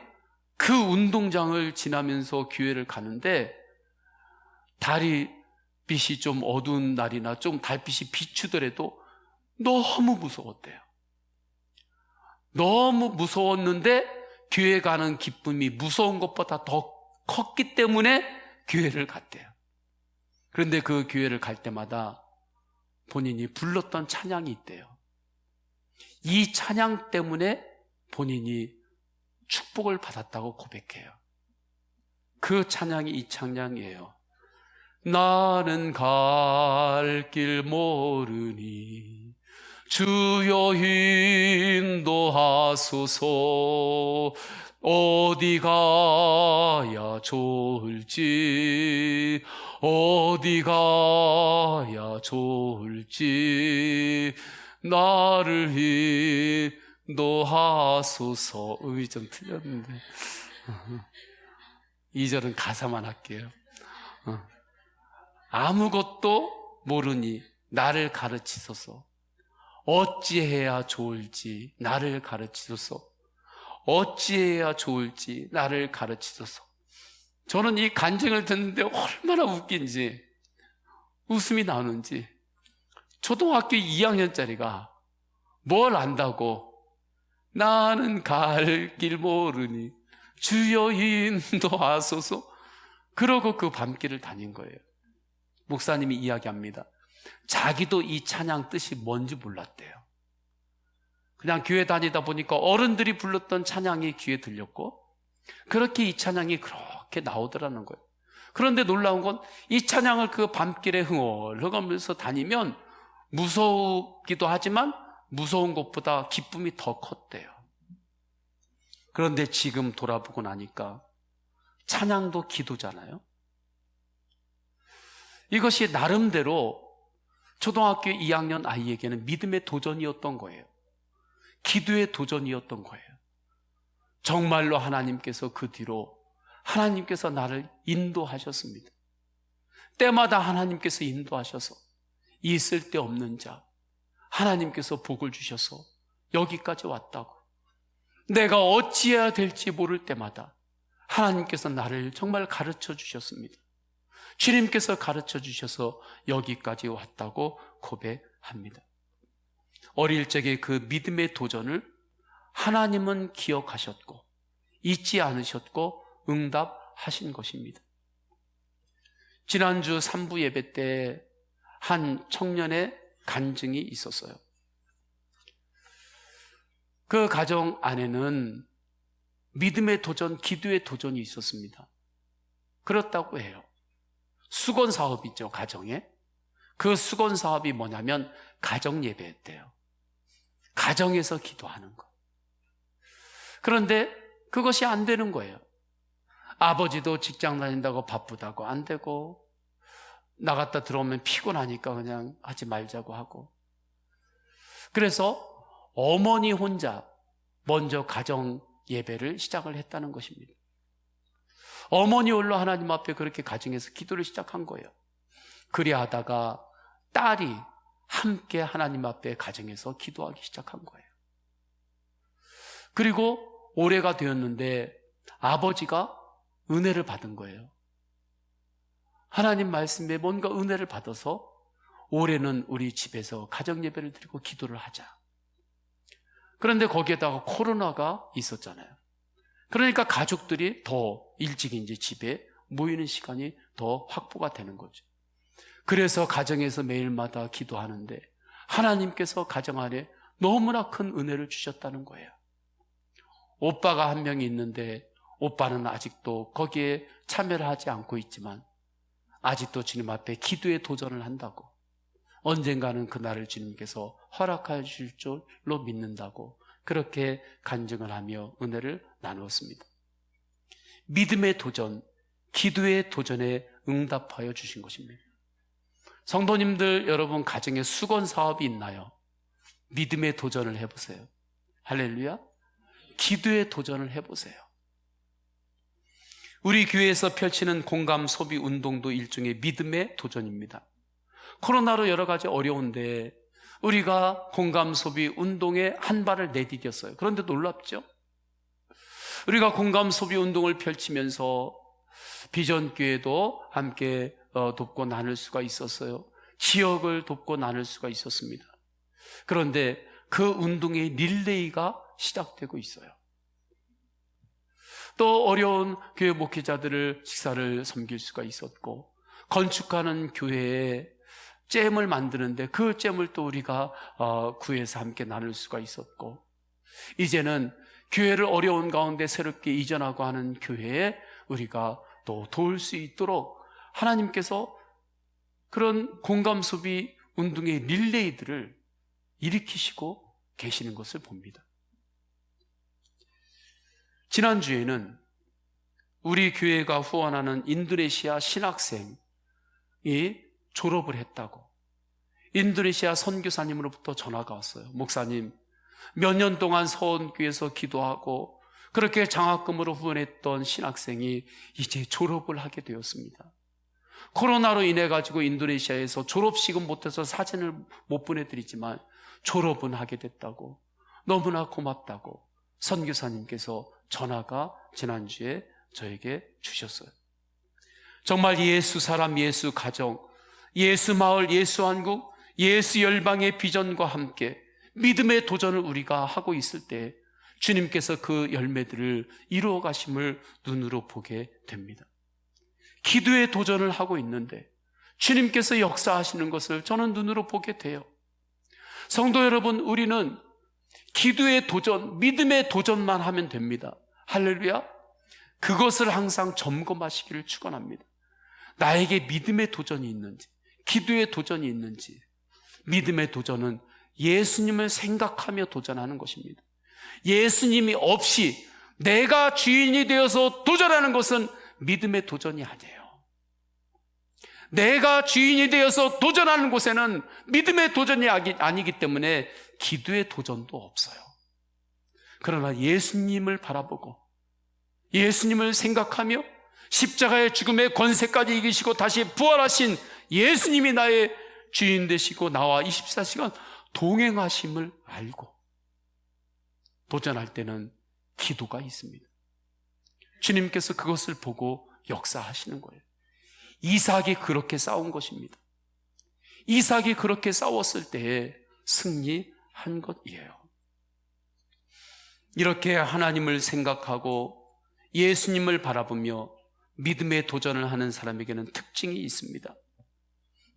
그 운동장을 지나면서 교회를 가는데 달빛이 좀 어두운 날이나 좀 달빛이 비추더라도 너무 무서웠대요. 너무 무서웠는데 교회 가는 기쁨이 무서운 것보다 더 컸기 때문에 교회를 갔대요. 그런데 그 교회를 갈 때마다 본인이 불렀던 찬양이 있대요. 이 찬양 때문에 본인이 축복을 받았다고 고백해요. 그 찬양이 이 찬양이에요. 나는 갈 길 모르니 주여 인도하소서. 어디 가야 좋을지, 어디 가야 좋을지 나를 인도하소서. 음이 좀 틀렸는데 2절은 가사만 할게요. 아무것도 모르니 나를 가르치소서. 어찌해야 좋을지 나를 가르치소서. 어찌해야 좋을지 나를 가르치소서. 저는 이 간증을 듣는데 얼마나 웃긴지, 웃음이 나오는지. 초등학교 2학년짜리가 뭘 안다고 나는 갈 길 모르니 주여 인도하소서 그러고 그 밤길을 다닌 거예요. 목사님이 이야기합니다. 자기도 이 찬양 뜻이 뭔지 몰랐대요. 그냥 교회 다니다 보니까 어른들이 불렀던 찬양이 귀에 들렸고 그렇게 이 찬양이 그렇게 나오더라는 거예요. 그런데 놀라운 건 이 찬양을 그 밤길에 흥얼흥얼하면서 다니면 무서우기도 하지만 무서운 것보다 기쁨이 더 컸대요. 그런데 지금 돌아보고 나니까 찬양도 기도잖아요. 이것이 나름대로 초등학교 2학년 아이에게는 믿음의 도전이었던 거예요. 기도의 도전이었던 거예요. 정말로 하나님께서 그 뒤로 하나님께서 나를 인도하셨습니다. 때마다 하나님께서 인도하셔서 이 쓸데없는 자 하나님께서 복을 주셔서 여기까지 왔다고, 내가 어찌해야 될지 모를 때마다 하나님께서 나를 정말 가르쳐 주셨습니다. 주님께서 가르쳐 주셔서 여기까지 왔다고 고백합니다. 어릴 적에 그 믿음의 도전을 하나님은 기억하셨고 잊지 않으셨고 응답하신 것입니다. 지난주 3부 예배 때 한 청년의 간증이 있었어요. 그 가정 안에는 믿음의 도전, 기도의 도전이 있었습니다. 그렇다고 해요. 수건 사업이죠, 가정에. 그 수건 사업이 뭐냐면 가정 예배였대요. 가정에서 기도하는 거. 그런데 그것이 안 되는 거예요. 아버지도 직장 다닌다고 바쁘다고 안 되고, 나갔다 들어오면 피곤하니까 그냥 하지 말자고 하고. 그래서 어머니 혼자 먼저 가정 예배를 시작을 했다는 것입니다. 어머니 홀로 하나님 앞에 그렇게 가정에서 기도를 시작한 거예요. 그리하다가 딸이 함께 하나님 앞에 가정에서 기도하기 시작한 거예요. 그리고 올해가 되었는데 아버지가 은혜를 받은 거예요. 하나님 말씀에 뭔가 은혜를 받아서 올해는 우리 집에서 가정 예배를 드리고 기도를 하자. 그런데 거기에다가 코로나가 있었잖아요. 그러니까 가족들이 더 일찍 이제 집에 모이는 시간이 더 확보가 되는 거죠. 그래서 가정에서 매일마다 기도하는데 하나님께서 가정 안에 너무나 큰 은혜를 주셨다는 거예요. 오빠가 한 명이 있는데 오빠는 아직도 거기에 참여를 하지 않고 있지만 아직도 주님 앞에 기도의 도전을 한다고, 언젠가는 그날을 주님께서 허락하실 줄로 믿는다고 그렇게 간증을 하며 은혜를 나누었습니다. 믿음의 도전, 기도의 도전에 응답하여 주신 것입니다. 성도님들, 여러분 가정에 수건 사업이 있나요? 믿음의 도전을 해보세요. 할렐루야. 기도의 도전을 해보세요. 우리 교회에서 펼치는 공감 소비 운동도 일종의 믿음의 도전입니다. 코로나로 여러 가지 어려운데 우리가 공감 소비 운동에 한 발을 내디뎠어요. 그런데 놀랍죠? 우리가 공감 소비 운동을 펼치면서 비전교회도 함께 돕고 나눌 수가 있었어요. 지역을 돕고 나눌 수가 있었습니다. 그런데 그 운동의 릴레이가 시작되고 있어요. 또 어려운 교회 목회자들을 식사를 섬길 수가 있었고, 건축하는 교회에 잼을 만드는데 그 잼을 또 우리가 구해서 함께 나눌 수가 있었고, 이제는 교회를 어려운 가운데 새롭게 이전하고 하는 교회에 우리가 또 도울 수 있도록 하나님께서 그런 공감 소비 운동의 릴레이들을 일으키시고 계시는 것을 봅니다. 지난주에는 우리 교회가 후원하는 인도네시아 신학생이 졸업을 했다고 인도네시아 선교사님으로부터 전화가 왔어요. 목사님, 몇 년 동안 서원교회에서 기도하고 그렇게 장학금으로 후원했던 신학생이 이제 졸업을 하게 되었습니다. 코로나로 인해 가지고 인도네시아에서 졸업식은 못해서 사진을 못 보내드리지만 졸업은 하게 됐다고, 너무나 고맙다고 선교사님께서 전화가 지난주에 저에게 주셨어요. 정말 예수 사람, 예수 가정, 예수 마을, 예수 한국, 예수 열방의 비전과 함께 믿음의 도전을 우리가 하고 있을 때 주님께서 그 열매들을 이루어 가심을 눈으로 보게 됩니다. 기도의 도전을 하고 있는데 주님께서 역사하시는 것을 저는 눈으로 보게 돼요. 성도 여러분, 우리는 기도의 도전, 믿음의 도전만 하면 됩니다. 할렐루야. 그것을 항상 점검하시기를 축원합니다. 나에게 믿음의 도전이 있는지, 기도의 도전이 있는지. 믿음의 도전은 예수님을 생각하며 도전하는 것입니다. 예수님이 없이 내가 주인이 되어서 도전하는 것은 믿음의 도전이 아니에요. 내가 주인이 되어서 도전하는 곳에는 믿음의 도전이 아니기 때문에 기도의 도전도 없어요. 그러나 예수님을 바라보고 예수님을 생각하며 십자가의 죽음의 권세까지 이기시고 다시 부활하신 예수님이 나의 주인 되시고 나와 24시간 동행하심을 알고 도전할 때는 기도가 있습니다. 주님께서 그것을 보고 역사하시는 거예요. 이삭이 그렇게 싸운 것입니다. 이삭이 그렇게 싸웠을 때에 승리한 것이에요. 이렇게 하나님을 생각하고 예수님을 바라보며 믿음의 도전을 하는 사람에게는 특징이 있습니다.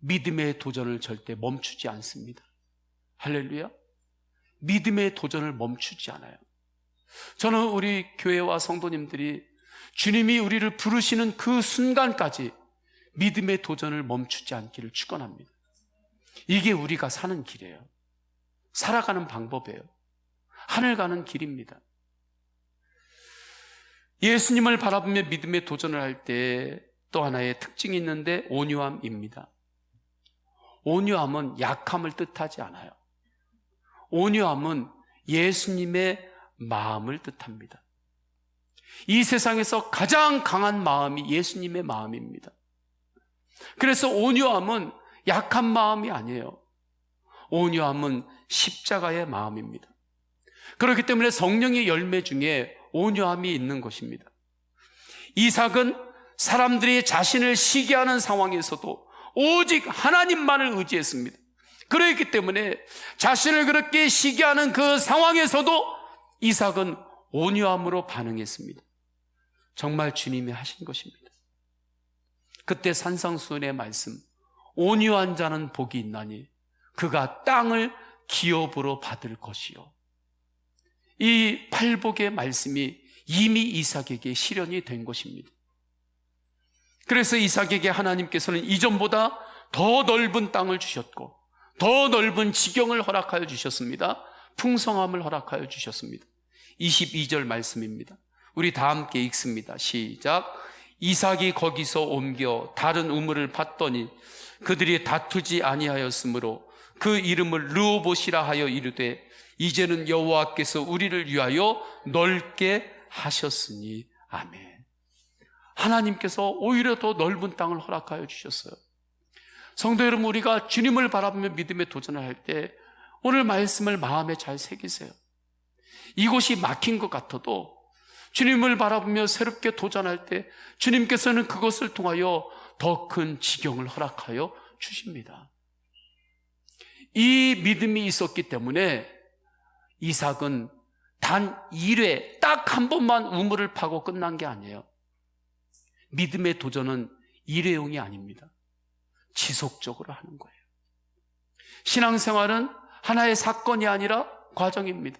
믿음의 도전을 절대 멈추지 않습니다. 할렐루야. 믿음의 도전을 멈추지 않아요. 저는 우리 교회와 성도님들이 주님이 우리를 부르시는 그 순간까지 믿음의 도전을 멈추지 않기를 축원합니다. 이게 우리가 사는 길이에요. 살아가는 방법이에요. 하늘 가는 길입니다. 예수님을 바라보며 믿음의 도전을 할 때 또 하나의 특징이 있는데 온유함입니다. 온유함은 약함을 뜻하지 않아요. 온유함은 예수님의 마음을 뜻합니다. 이 세상에서 가장 강한 마음이 예수님의 마음입니다. 그래서 온유함은 약한 마음이 아니에요. 온유함은 십자가의 마음입니다. 그렇기 때문에 성령의 열매 중에 온유함이 있는 것입니다. 이삭은 사람들이 자신을 시기하는 상황에서도 오직 하나님만을 의지했습니다. 그렇기 때문에 자신을 그렇게 시기하는 그 상황에서도 이삭은 온유함으로 반응했습니다. 정말 주님이 하신 것입니다. 그때 산상수훈의 말씀, 온유한 자는 복이 있나니 그가 땅을 기업으로 받을 것이요. 이 팔복의 말씀이 이미 이삭에게 실현이 된 것입니다. 그래서 이삭에게 하나님께서는 이전보다 더 넓은 땅을 주셨고 더 넓은 지경을 허락하여 주셨습니다. 풍성함을 허락하여 주셨습니다. 22절 말씀입니다. 우리 다 함께 읽습니다. 시작. 이삭이 거기서 옮겨 다른 우물을 팠더니 그들이 다투지 아니하였으므로 그 이름을 르호봇이라 하여 이르되 이제는 여호와께서 우리를 위하여 넓게 하셨으니 아멘. 하나님께서 오히려 더 넓은 땅을 허락하여 주셨어요. 성도 여러분, 우리가 주님을 바라보며 믿음의 도전을 할 때 오늘 말씀을 마음에 잘 새기세요. 이곳이 막힌 것 같아도 주님을 바라보며 새롭게 도전할 때 주님께서는 그것을 통하여 더 큰 지경을 허락하여 주십니다. 이 믿음이 있었기 때문에 이삭은 단 1회 딱 한 번만 우물을 파고 끝난 게 아니에요. 믿음의 도전은 일회용이 아닙니다. 지속적으로 하는 거예요. 신앙생활은 하나의 사건이 아니라 과정입니다.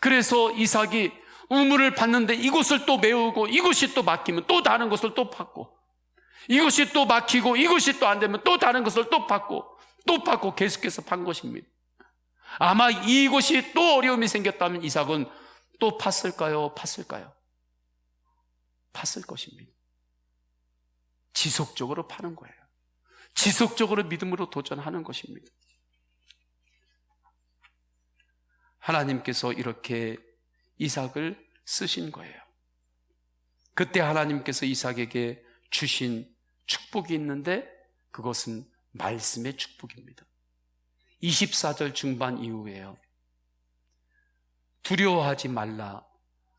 그래서 이삭이 우물을 팠는데 이곳을 또 메우고 이곳이 또 막히면 또 다른 것을 또 팠고 이곳이 또 막히고 이곳이 또 안 되면 또 다른 것을 또 팠고 계속해서 판 것입니다. 아마 이곳이 또 어려움이 생겼다면 이삭은 또 팠을까요? 팠을 것입니다. 지속적으로 파는 거예요. 지속적으로 믿음으로 도전하는 것입니다. 하나님께서 이렇게 이삭을 쓰신 거예요. 그때 하나님께서 이삭에게 주신 축복이 있는데 그것은 말씀의 축복입니다. 24절 중반 이후에요. 두려워하지 말라.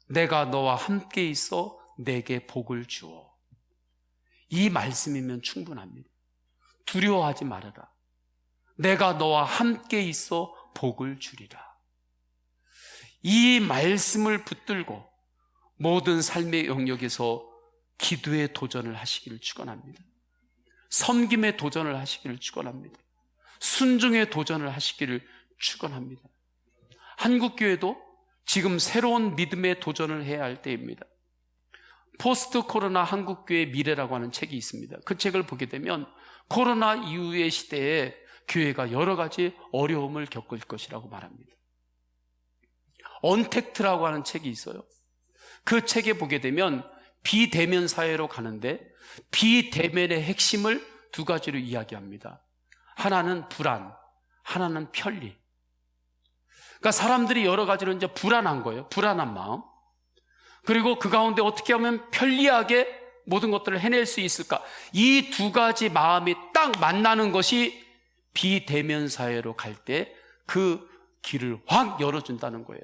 내가 너와 함께 있어 내게 복을 주어. 이 말씀이면 충분합니다. 두려워하지 말아라. 내가 너와 함께 있어 복을 주리라. 이 말씀을 붙들고 모든 삶의 영역에서 기도의 도전을 하시기를 축원합니다. 섬김의 도전을 하시기를 축원합니다. 순종의 도전을 하시기를 축원합니다. 한국교회도 지금 새로운 믿음의 도전을 해야 할 때입니다. 포스트 코로나 한국교회의 미래라고 하는 책이 있습니다. 그 책을 보게 되면 코로나 이후의 시대에 교회가 여러 가지 어려움을 겪을 것이라고 말합니다. 언택트라고 하는 책이 있어요. 그 책에 보게 되면 비대면 사회로 가는데 비대면의 핵심을 두 가지로 이야기합니다. 하나는 불안, 하나는 편리. 그러니까 사람들이 여러 가지로 이제 불안한 거예요. 불안한 마음. 그리고 그 가운데 어떻게 하면 편리하게 모든 것들을 해낼 수 있을까? 이 두 가지 마음이 딱 만나는 것이 비대면 사회로 갈 때 그 길을 확 열어준다는 거예요.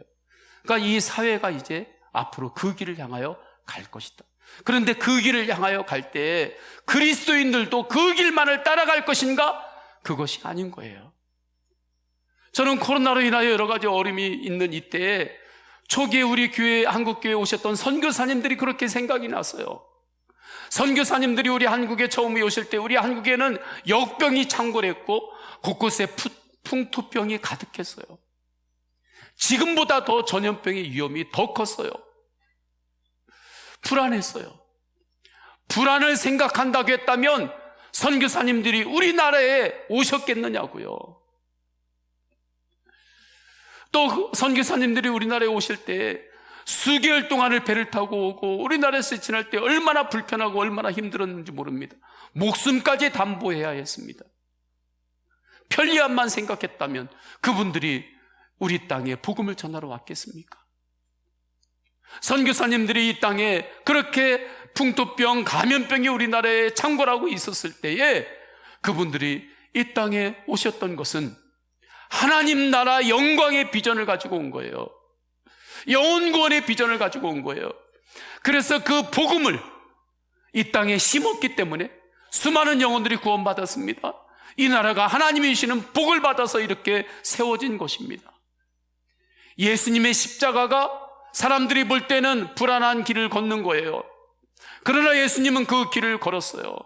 그러니까 이 사회가 이제 앞으로 그 길을 향하여 갈 것이다. 그런데 그 길을 향하여 갈 때 그리스도인들도 그 길만을 따라갈 것인가? 그것이 아닌 거예요. 저는 코로나로 인하여 여러 가지 어려움이 있는 이때에 초기에 우리 교회, 한국교회에 오셨던 선교사님들이 그렇게 생각이 났어요. 선교사님들이 우리 한국에 처음 오실 때 우리 한국에는 역병이 창궐했고 곳곳에 풍토병이 가득했어요. 지금보다 더 전염병의 위험이 더 컸어요. 불안했어요. 불안을 생각한다고 했다면 선교사님들이 우리나라에 오셨겠느냐고요. 또 선교사님들이 우리나라에 오실 때 수개월 동안을 배를 타고 오고 우리나라에서 지날 때 얼마나 불편하고 얼마나 힘들었는지 모릅니다. 목숨까지 담보해야 했습니다. 편리함만 생각했다면 그분들이 우리 땅에 복음을 전하러 왔겠습니까? 선교사님들이 이 땅에 그렇게 풍토병, 감염병이 우리나라에 창궐하고 있었을 때에 그분들이 이 땅에 오셨던 것은 하나님 나라 영광의 비전을 가지고 온 거예요. 영혼 구원의 비전을 가지고 온 거예요. 그래서 그 복음을 이 땅에 심었기 때문에 수많은 영혼들이 구원받았습니다. 이 나라가 하나님이 주시는 복을 받아서 이렇게 세워진 것입니다. 예수님의 십자가가 사람들이 볼 때는 불안한 길을 걷는 거예요. 그러나 예수님은 그 길을 걸었어요.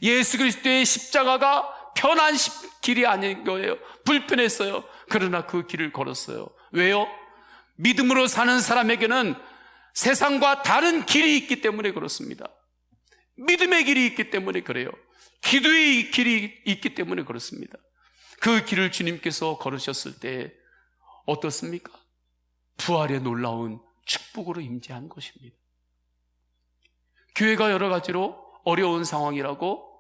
예수 그리스도의 십자가가 편한 길이 아닌 거예요. 불편했어요. 그러나 그 길을 걸었어요. 왜요? 믿음으로 사는 사람에게는 세상과 다른 길이 있기 때문에 그렇습니다. 믿음의 길이 있기 때문에 그래요. 기도의 길이 있기 때문에 그렇습니다. 그 길을 주님께서 걸으셨을 때 어떻습니까? 부활의 놀라운 축복으로 임재한 것입니다. 교회가 여러 가지로 어려운 상황이라고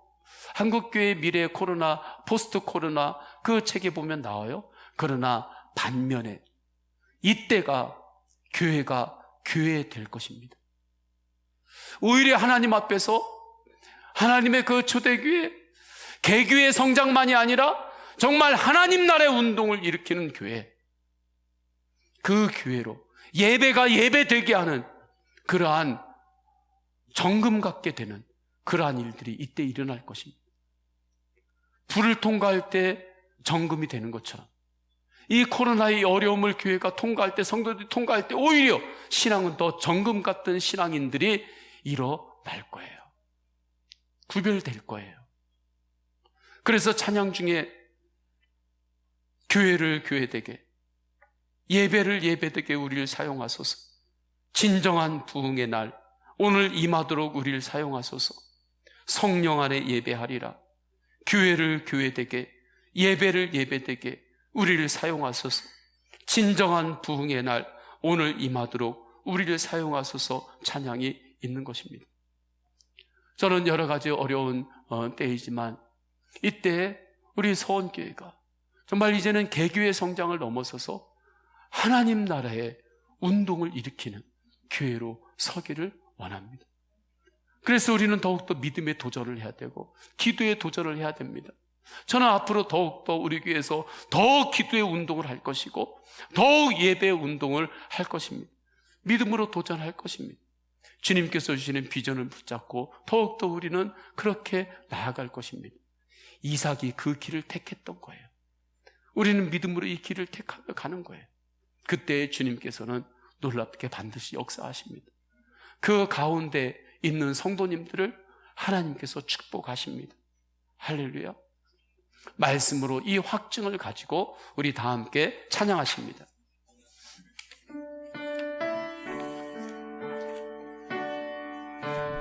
한국교회 미래 코로나, 포스트 코로나 그 책에 보면 나와요. 그러나 반면에 이때가 교회가 교회 될 것입니다. 오히려 하나님 앞에서 하나님의 그 초대교회, 개교의 성장만이 아니라 정말 하나님 나라의 운동을 일으키는 교회, 그 교회로 예배가 예배되게 하는 그러한 정금 갖게 되는 그러한 일들이 이때 일어날 것입니다. 불을 통과할 때 정금이 되는 것처럼 이 코로나의 어려움을 교회가 통과할 때, 성도들이 통과할 때 오히려 신앙은 더 정금 같은 신앙인들이 일어날 거예요. 구별될 거예요. 그래서 찬양 중에 교회를 교회되게, 예배를 예배되게 우리를 사용하소서, 진정한 부흥의 날 오늘 임하도록 우리를 사용하소서, 성령 안에 예배하리라, 교회를 교회되게, 예배를 예배되게 우리를 사용하소서, 진정한 부흥의 날 오늘 임하도록 우리를 사용하소서 찬양이 있는 것입니다. 저는 여러 가지 어려운 때이지만 이때 우리 서원교회가 정말 이제는 개교의 성장을 넘어서서 하나님 나라의 운동을 일으키는 교회로 서기를 원합니다. 그래서 우리는 더욱더 믿음의 도전을 해야 되고 기도의 도전을 해야 됩니다. 저는 앞으로 더욱더 우리 교회에서 더 기도의 운동을 할 것이고 더욱 예배의 운동을 할 것입니다. 믿음으로 도전할 것입니다. 주님께서 주시는 비전을 붙잡고 더욱더 우리는 그렇게 나아갈 것입니다. 이삭이 그 길을 택했던 거예요. 우리는 믿음으로 이 길을 택하며 가는 거예요. 그때 주님께서는 놀랍게 반드시 역사하십니다. 그 가운데 있는 성도님들을 하나님께서 축복하십니다. 할렐루야. 말씀으로 이 확증을 가지고 우리 다 함께 찬양하십니다.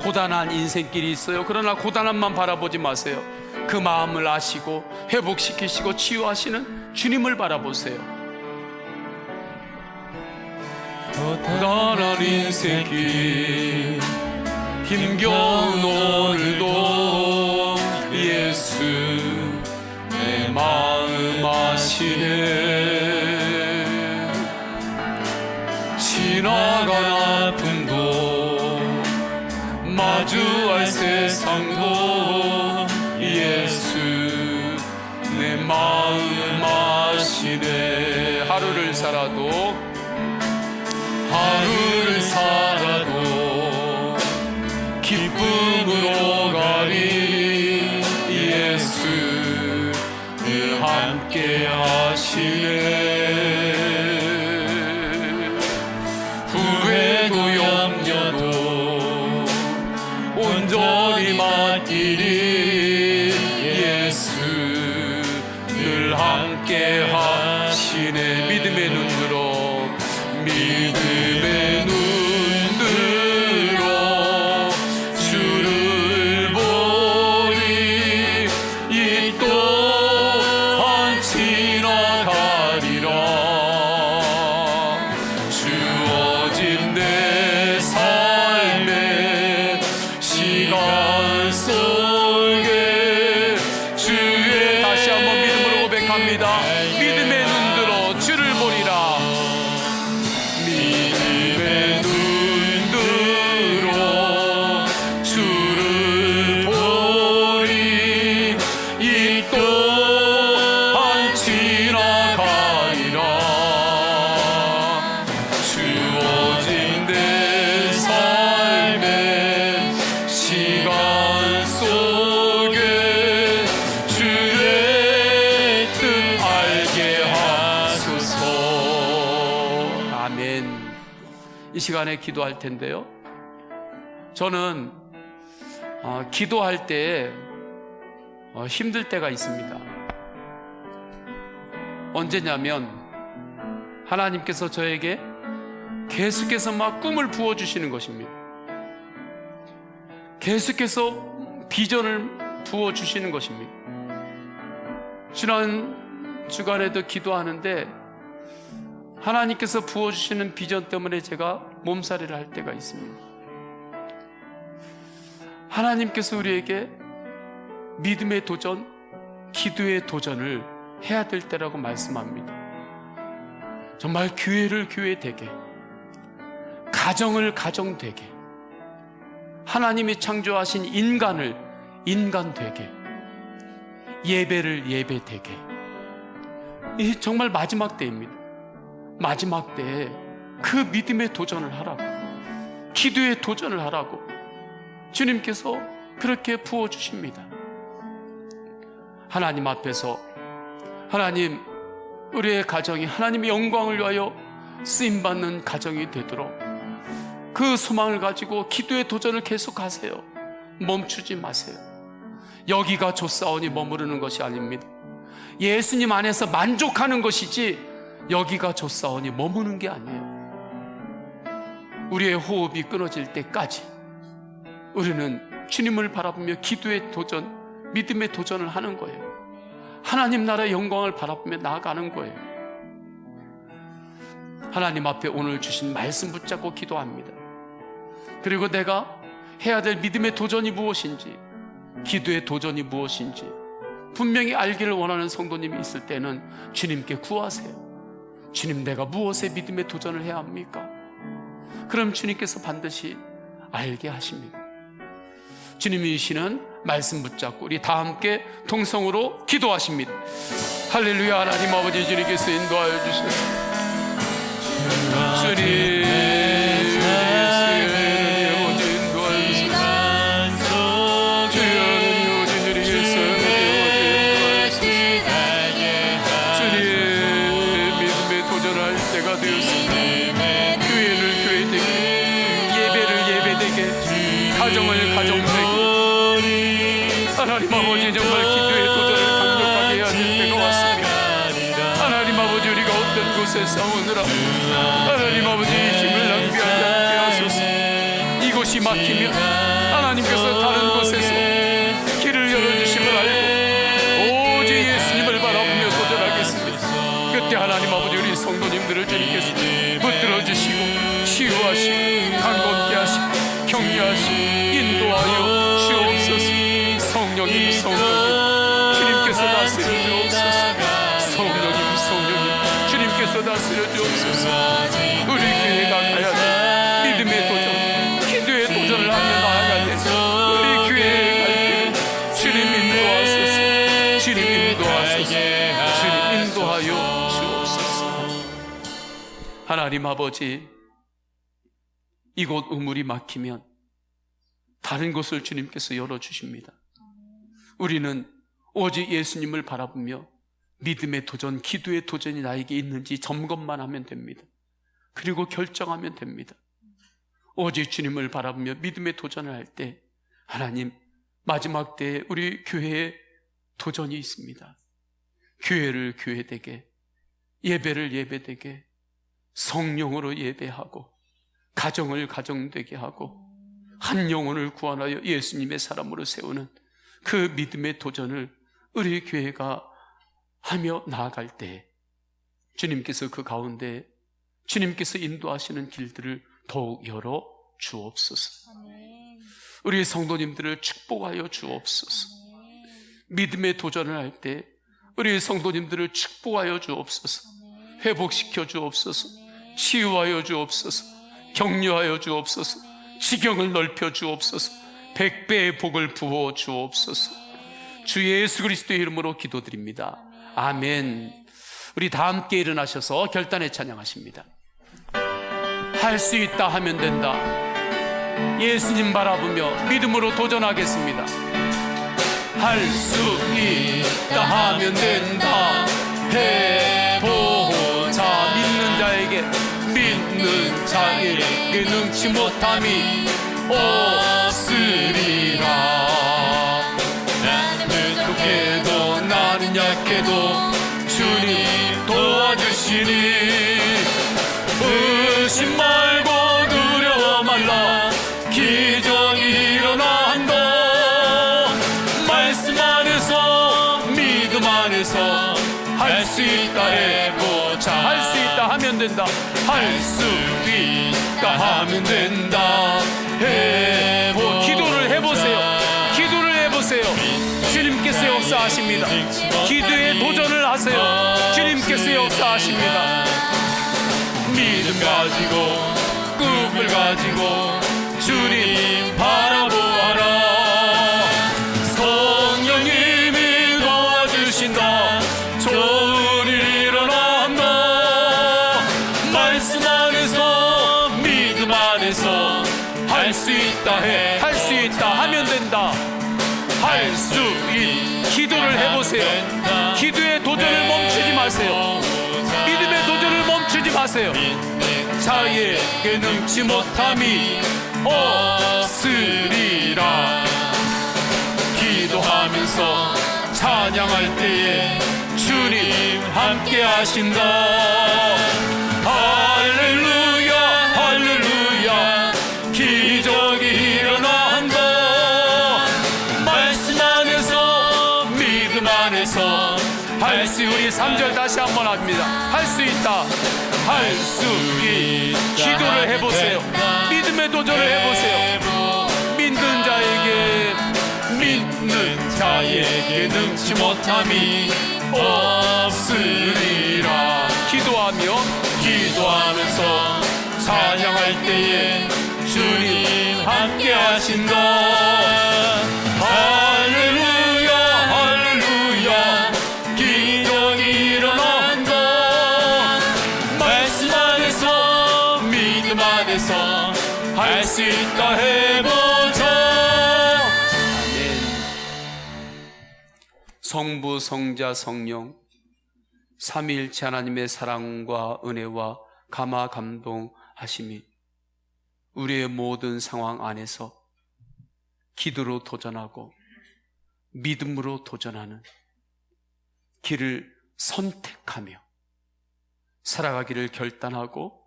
고단한 인생길이 있어요. 그러나 고단함만 바라보지 마세요. 그 마음을 아시고 회복시키시고 치유하시는 주님을 바라보세요. 고단한 인생길 힘겨운 오늘도 마음 아시네. 지나간 아픔도 마주할 세상도 예수 내 마음 아시네. 하루를 살아도 기쁨으로 가리. 예수 늘 함께 하시네. 후회도 염려도 온전히 맡기리. 예수 늘 함께 하시네. 믿음의 눈 들어, 믿음의 눈 들어 주를 보리. 이 또한 지나가리라. 주어진 내 삶의 시간 속에 주의, 다시 한번 믿음으로 고백합니다. 믿음의 눈 들어 주를 보리라. 믿음의 눈 들어 주를 보리. 이 또한 지나가리라. 주어진 내 삶의 시간 속에 주의 뜻 알게 하소서. 아멘. 이 시간에 기도할 텐데요, 저는 기도할 때 힘들 때가 있습니다. 언제냐면 하나님께서 저에게 계속해서 막 꿈을 부어주시는 것입니다. 계속해서 비전을 부어주시는 것입니다. 지난 주간에도 기도하는데 하나님께서 부어주시는 비전 때문에 제가 몸살이를 할 때가 있습니다. 하나님께서 우리에게 믿음의 도전, 기도의 도전을 해야 될 때라고 말씀합니다. 정말 교회를 교회 되게, 가정을 가정 되게, 하나님이 창조하신 인간을 인간 되게, 예배를 예배 되게. 이 정말 마지막 때입니다. 마지막 때에 그 믿음의 도전을 하라고, 기도의 도전을 하라고 주님께서 그렇게 부어주십니다. 하나님 앞에서, 하나님, 우리의 가정이 하나님의 영광을 위하여 쓰임받는 가정이 되도록 그 소망을 가지고 기도의 도전을 계속하세요. 멈추지 마세요. 여기가 좋사오니 머무르는 것이 아닙니다. 예수님 안에서 만족하는 것이지 여기가 좋사오니 머무는 게 아니에요. 우리의 호흡이 끊어질 때까지 우리는 주님을 바라보며 기도의 도전, 믿음의 도전을 하는 거예요. 하나님 나라의 영광을 바라보며 나아가는 거예요. 하나님 앞에 오늘 주신 말씀 붙잡고 기도합니다. 그리고 내가 해야 될 믿음의 도전이 무엇인지, 기도의 도전이 무엇인지 분명히 알기를 원하는 성도님이 있을 때는 주님께 구하세요. 주님, 내가 무엇에 믿음의 도전을 해야 합니까? 그럼 주님께서 반드시 알게 하십니다. 주님이 주시는 말씀 붙잡고 우리 다 함께 통성으로 기도하십니다. 할렐루야. 하나님 아버지, 주님께서 인도하여 주셔서 주님 가정을 가정되게, 하나님 아버지, 정말 기도의 도전을 강력하게 해야 될 때가 왔습니다. 하나님 아버지, 우리가 어떤 곳에 싸우느라 하나님 아버지 힘을 낭비하지 않게 하소서. 이곳이 막히면 하나님께서 다른 곳에서 길을 열어주심을 알고 오직 예수님을 바라보며 도전하겠습니다. 그때 하나님 아버지, 우리 성도님들을 주님께서 붙들어주시고 치유하시고 강건케 하시고 격려하시고 인도하여 주옵소서. 성령님, 성령님, 주님께서 다스려 주옵소서. 주옵소서. 우리 교회가 가야 돼. 믿음의 도전, 기도의 도전을 하며 나아가야 돼. 우리 교회에 갈 길을 주님 인도하소서. 주님 인도하소서. 주님 인도하여 주옵소서. 하나님 아버지, 이곳 우물이 막히면 다른 곳을 주님께서 열어주십니다. 우리는 오직 예수님을 바라보며 믿음의 도전, 기도의 도전이 나에게 있는지 점검만 하면 됩니다. 그리고 결정하면 됩니다. 오직 주님을 바라보며 믿음의 도전을 할 때 하나님, 마지막 때에 우리 교회에 도전이 있습니다. 교회를 교회되게, 예배를 예배되게, 성령으로 예배하고 가정을 가정되게 하고 한 영혼을 구원하여 예수님의 사람으로 세우는 그 믿음의 도전을 우리 교회가 하며 나아갈 때 주님께서 그 가운데 주님께서 인도하시는 길들을 더욱 열어 주옵소서. 우리 성도님들을 축복하여 주옵소서. 믿음의 도전을 할 때 우리 성도님들을 축복하여 주옵소서. 회복시켜 주옵소서. 치유하여 주옵소서. 격려하여 주옵소서. 지경을 넓혀 주옵소서. 100배의 복을 부어 주옵소서. 주 예수 그리스도의 이름으로 기도드립니다. 아멘. 우리 다 함께 일어나셔서 결단의 찬양하십니다. 할 수 있다 하면 된다. 예수님 바라보며 믿음으로 도전하겠습니다. 할 수 있다 하면 된다. 해보자. 믿는 자에게, 믿는 자에게 능치 못함이 없으리라. 나는 부족해도 나는 약해도 주님 도와주시니 의심 말고 두려워 말라. 기적이 일어난다. 말씀 안에서 믿음 안에서 할 수 있다 해보자. 할 수 있다 하면 된다. 할 수 있다 하면 된다. 기도를 해보세요. 기도를 해보세요. 주님께서 역사하십니다. 기도에 도전을 하세요. 주님께서 역사하십니다. 믿음 가지고 꿈을 가지고 주님 바라보아라. 성령님이 도와주신다. 좋은 일 일어난다. 말씀 안에서 믿음 안에서 할 수 있다 해. 할 수 있다 하면 된다. 할 수 있다. 기도를 해보세요. 기도의 도전을 멈추지 마세요. 믿음의 도전을 멈추지 마세요. 자에게 능치 못함이 없으리라. 기도하면서 찬양할 때에 주님 함께 하신다. 할렐루야 할렐루야. 기적이 일어난다. 말씀 안에서 믿음 안에서 할 수. 우리 3절 다시 한번 합니다. 할 수 있다. 할 수 있다. 기도를 해보세요. 믿음의 도전을 해보세요. 믿는 자에게 능치 못함이 없으리라. 기도하면서 찬양할 때에 주님 함께 하신다. 할렐루야 할렐루야. 기적이 일어난다. 말씀 안에서 믿음 안에서 할 수 있다 해보자. 아멘. 성부 성자 성령 삼위일체 하나님의 사랑과 은혜와 감화 감동하심이 우리의 모든 상황 안에서 기도로 도전하고 믿음으로 도전하는 길을 선택하며 살아가기를 결단하고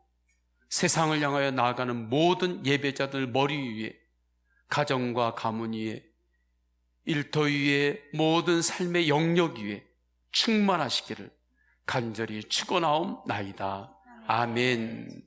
세상을 향하여 나아가는 모든 예배자들 머리 위에, 가정과 가문 위에, 일터 위에, 모든 삶의 영역 위에 충만하시기를 간절히 축원하옵나이다. 아멘.